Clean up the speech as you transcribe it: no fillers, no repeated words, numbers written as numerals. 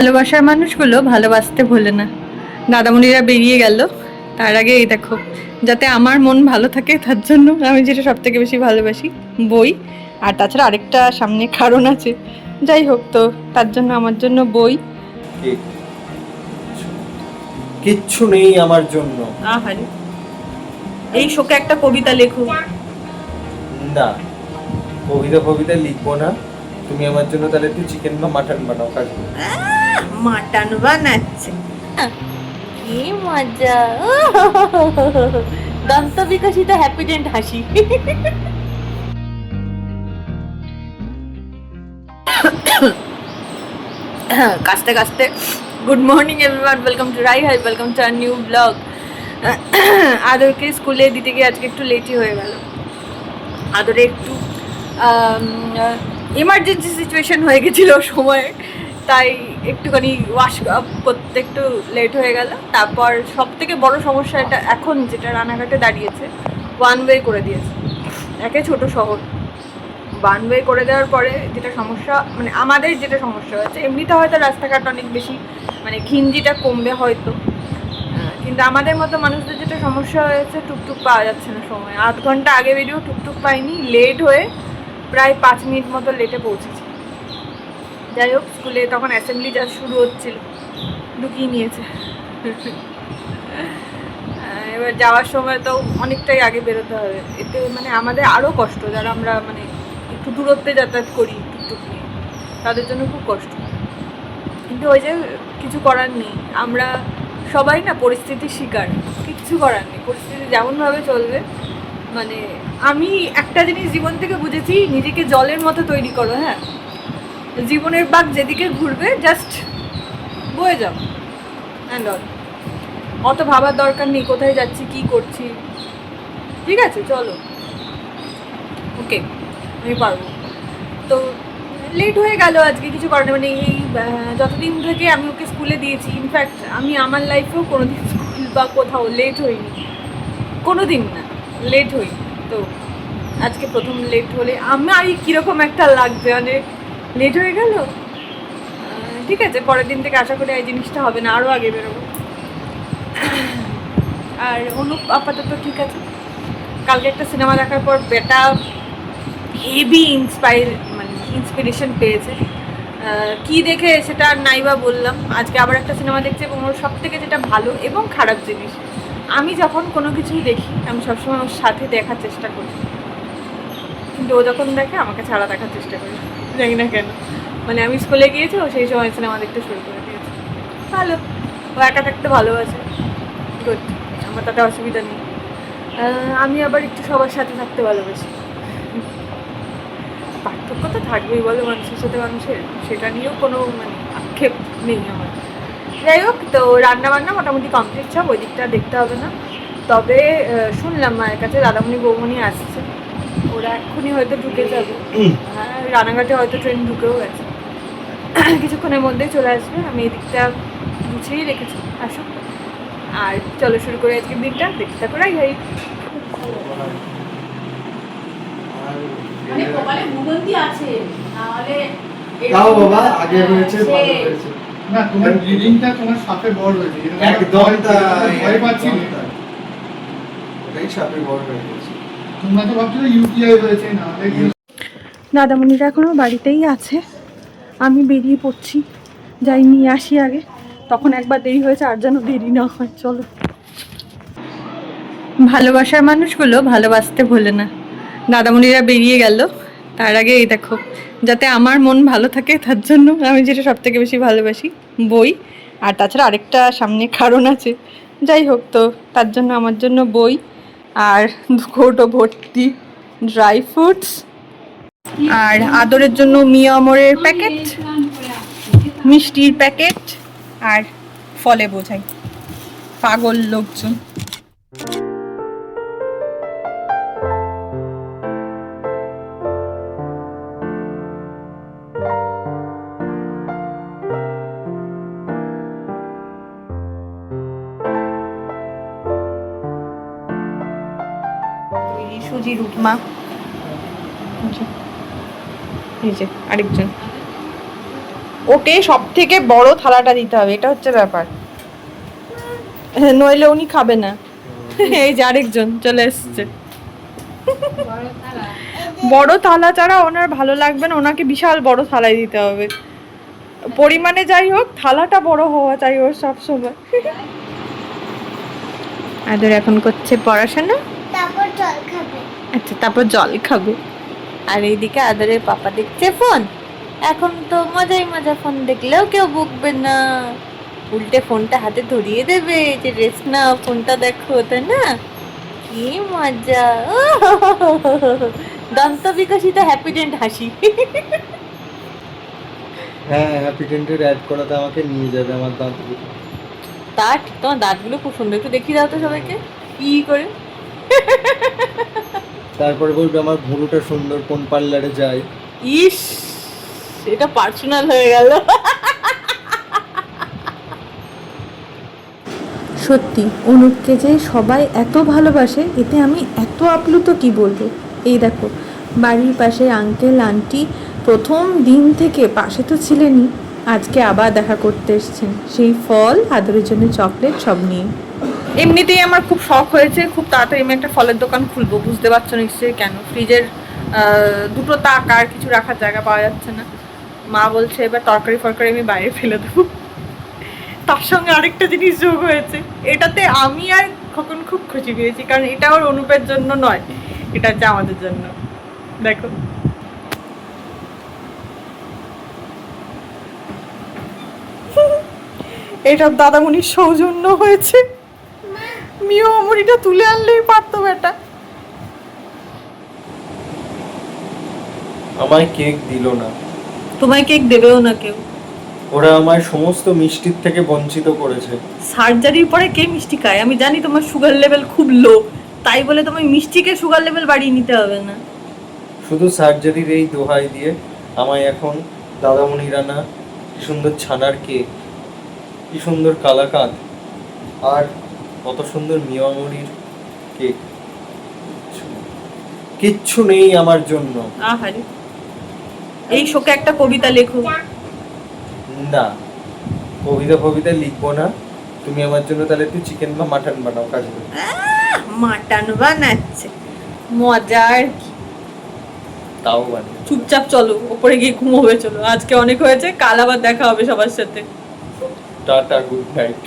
ভালোবাসার মানুষগুলো ভালোবাসতে ভোলে না। দাদামণিরা বেরিয়ে গেল, তার আগে এই দেখো, যাতে আমার মন ভালো থাকে তার জন্য আমি যেটা সব থেকে বেশি ভালোবাসি, বই। আর তাছাড়া আরেকটা সামনে কারণ আছে, যাই হোক, তো তার জন্য আমার জন্য বই। কিচ্ছু নেই আমার জন্য। আহারে, এই শোকে একটা কবিতা লেখো। না, কবিতা লিখবো না। তুমি আমার জন্য তাহলে একটু চিকেন বা মাটন বানাও, কাজ মাটন বানাচ্ছে, কি মজা! দন্ত বিকশিত হ্যাপিডেন্ট হাসি। কাস্তে কাস্তে good morning everyone, welcome to Rai hi, welcome to our new blog. আদরকে স্কুলে দিতে গিয়ে আজকে একটু লেটই হয়ে গেল। আদরে একটু এমার্জেন্সি সিচুয়েশন হয়ে গেছিলো সময়ে, তাই একটুখানি ওয়াশ করতে একটু লেট হয়ে গেল। তারপর সব থেকে বড় সমস্যা এটা এখন যেটা রানাঘাটে দাঁড়িয়েছে, ওয়ান ওয়ে করে দিয়েছে। একে ছোট শহর, ওয়ান ওয়ে করে দেওয়ার পরে যেটা সমস্যা, মানে আমাদের যেটা সমস্যা হয়েছে, এমনিতে হয়তো রাস্তাঘাট অনেক বেশি মানে ঘিঞ্জিটা কমবে হয়তো, কিন্তু আমাদের মতো মানুষদের যেটা সমস্যা হয়েছে, টুকটুক পাওয়া যাচ্ছে না সময়। আধ ঘন্টা আগে বেরিয়েও টুকটুক পাইনি, লেট হয়ে প্রায় 5 মিনিট মতো লেটে পৌঁছেছি। যাই হোক, স্কুলে তখন অ্যাসেম্বলি যা শুরু হচ্ছিল, ঢুকিয়ে নিয়েছে। এবার যাওয়ার সময় তো অনেকটাই আগে বেরোতে হবে, এতে মানে আমাদের আরও কষ্ট, যারা আমরা মানে একটু দূরত্বে যাতায়াত করি টুকটুক নিয়ে, তাদের জন্য খুব কষ্ট। কিন্তু ওই যে কিছু করার নেই, আমরা সবাই না পরিস্থিতির শিকার, কিচ্ছু করার নেই, পরিস্থিতি যেমনভাবে চলবে। মানে আমি একটা জিনিস জীবন থেকে বুঝেছি, নিজেকে জলের মতো তৈরি করো। হ্যাঁ, জীবনের বাঘ যেদিকে ঘুরবে জাস্ট বয়ে যাও, অ্যান্ড অল। অত ভাবার দরকার নেই কোথায় যাচ্ছি, কি করছি। ঠিক আছে, চলো, ওকে, আমি পারবো। তো লেট হয়ে গেল আজকে, কিছু করার নেই। মানে এই যতদিন থেকে আমি ওকে স্কুলে দিয়েছি, ইনফ্যাক্ট আমি আমার লাইফেও কোনো দিন স্কুল বা কোথাও লেট হইনি, কোনো দিন না, লেট হইনি। তো আজকে প্রথম লেট হলে আমার কীরকম একটা লাগছে, মানে লেট হয়ে গেল। ঠিক আছে, পরের দিন থেকে আশা করি এই জিনিসটা হবে না, আরও আগে বেরোবো। আর অনুপ আপাতত ঠিক আছে। কালকে একটা সিনেমা দেখার পর বেটা হেভি ইন্সপিরেশন পেয়েছে। কি দেখে সেটা নাইবা বললাম। আজকে আবার একটা সিনেমা দেখছে, এবং ওর সব থেকে যেটা ভালো এবং খারাপ জিনিস, আমি যখন কোনো কিছুই দেখি আমি সবসময় ওর সাথে দেখার চেষ্টা করি, কিন্তু ও যখন দেখে আমাকে ছাড়া দেখার চেষ্টা করি, জানি না কেন। মানে আমি স্কুলে গিয়েছি, ও সেই সময় সিনেমা দেখতে শুরু করে দিয়েছে। ভালো, ও একা থাকতে ভালোবাসে, গুড, আমার তাতে অসুবিধা নেই। আমি আবার একটু সবার সাথে থাকতে ভালোবাসি। পার্থক্য তো থাকবেই বলো মানুষের সাথে মানুষের, সেটা নিয়েও কোনো মানে আক্ষেপ নেই আমার। যাই হোক, তো রান্নাবান্না মোটামুটি কমপ্লিট, সব ওই দিকটা দেখতে হবে না। তবে শুনলাম মায়ের কাছে দাদামণি বৌমণি আসছে, ওরা এক্ষুনি হয়তো ঢুকে যাবে। হ্যাঁ, রানাঘাটে হয়তো ট্রেন ঢুকেও গেছে, কিছুক্ষণের মধ্যেই চলে আসবে। আমি এই দিকটা গুছিয়েই রেখেছি, আসুক। আর চলো শুরু করে আজকের দিনটা, দেখতে থাকো রাই ভাই। মানে কপালে মুগন্তি আছে, নাহলে তাও বাবা আগে হয়েছে, ভালো হয়েছে। না, তোমার ব্লিডিংটা তোমার সাপে বড় হয়েছে, একদম তাই, ভয় পাচ্ছি না। ওটাই সাপে বড় হয়ে গেছে। তোমরা তো ভাবছো ইউটিআই হয়েছে, না দাদামণিরা এখনও বাড়িতেই আছে, আমি বেরিয়ে পড়ছি, যাই নিয়ে আসি আগে, তখন একবার দেরি হয়েছে, আর যেন দেরি না হয়। চলো। ভালোবাসার মানুষগুলো ভালোবাসতে ভোলে না। দাদামণিরা বেরিয়ে গেল, তার আগে এই দেখো, যাতে আমার মন ভালো থাকে তার জন্য আমি যেটা সব থেকে বেশি ভালোবাসি, বই। আর তাছাড়া আরেকটা সামনে কারণ আছে, যাই হোক, তো তার জন্য আমার জন্য বই আর 2 কৌটো ভর্তি ড্রাই ফ্রুটস, আর আদরের জন্য মিয়া আমরের প্যাকেট, মিষ্টির প্যাকেট, আর ফলে বোঝাই পাগল লোকজন। সুজির উপমা, এই যে আরেকজন, ওকে সব থেকে বড় থালাটা দিতে হবে, এটা হচ্ছে ব্যাপার। নইলে উনি খাবে না। এই যে আরেকজন চলে এসছে। বড় থালা ছাড়া ওনার ভালো লাগবে না, ওনাকে বিশাল বড় থালায় দিতে হবে। পরিমাণে যাই হোক, থালাটা বড় হওয়া চাই ওর সবসময়। আদর এখন করছে পড়াশোনা, তারপর জল খাবে। আচ্ছা তারপর জল খাবে। আর এইদিকে আদরের পাপা দেখছে ফোন। এখন তো মজাই মজা, ফোন দেখলেও কেউ বকবে না, উল্টে ফোনটা হাতে ধরিয়ে দেবে যে রেস্ট না, ফোনটা দেখো, তাই না? কি মজা! দন্ত বিকশিত হ্যাপিডেন্ট হাসি। হ্যাঁ, হ্যাপি ডেন্টের অ্যাড করাতে আমাকে নিয়ে যাবে আমার দাঁত। তা ঠিক, তোমার দাঁতগুলো খুব সুন্দর, একটু দেখিয়ে দাও তো সবাইকে কি করে। তারপরে বলবে আমার ভুরুটা সুন্দর, কোন পার্লারে যায়। ইস, এটা পার্সোনাল হয়ে গেল। সত্যি অনুপকে যে সবাই এত ভালোবাসে, এতে আমি এত আপ্লুত কি বলবো। এই দেখো, বাড়ির পাশে আঙ্কেল আন্টি প্রথম দিন থেকে পাশে তো ছিলেনই, আজকে আবার দেখা করতে এসেছেন, সেই ফল, আদরের জন্য চকলেট সব নিয়ে। এমনিতেই আমার খুব শখ হয়েছে, খুব তাড়াতাড়ি আমি একটা ফলের দোকান খুলবো। বুঝতে পারছো নিশ্চয়ই কেন, ফ্রিজের দুটো তাক আর কিছু রাখার জায়গা পাওয়া যাচ্ছে না। মা বলছে এবার তরকারি ফরকারি আমি বাইরে ফেলে দেবো। তার সঙ্গে আরেকটা জিনিস যোগ হয়েছে, এটাতে আমি আর খোকন খুব খুশি পেয়েছি, কারণ এটা ওর অনুপের জন্য নয়, এটা হচ্ছে আমাদের জন্য। দেখো, এটা দাদামণির সৌজন্য হয়েছে। মিও আমরিটা তুলে আনলেই পারতো বেটা। আমায় কেক দিল না। তোমায় কেক দেবেও না কেউ। ওরা আমায় সমস্ত মিষ্টির থেকে বঞ্চিত করেছে। সার্জারির পরে কে মিষ্টি খায়? আমি জানি তোমার সুগার লেভেল খুব লো, তাই বলে তোমার মিষ্টিকে সুগার লেভেল বাড়িয়ে নিতে হবে না। শুধু সার্জারির এই দোহাই দিয়ে আমায় এখন দাদামণির আনা কি সুন্দর ছানার কেক, কি সুন্দর কালাকাঁদ, আর কত সুন্দর মিয়ামরির কেক, কিচ্ছু নেই আমার জন্য। আহারে, এই শোকে একটা কবিতা লেখো। না, কবিতা লিখবো না। তুমি আমার জন্য তাহলে একটু চিকেন বা মাটন বানাও, কাজ করে। মাটন বানাচ্ছে, মজার কি। তাও বানিয়ে চুপচাপ চলো, ওপরে গিয়ে ঘুমোবে চলো, আজকে অনেক হয়েছে, কাল আবার দেখা হবে সবার সাথে। Tata, good night.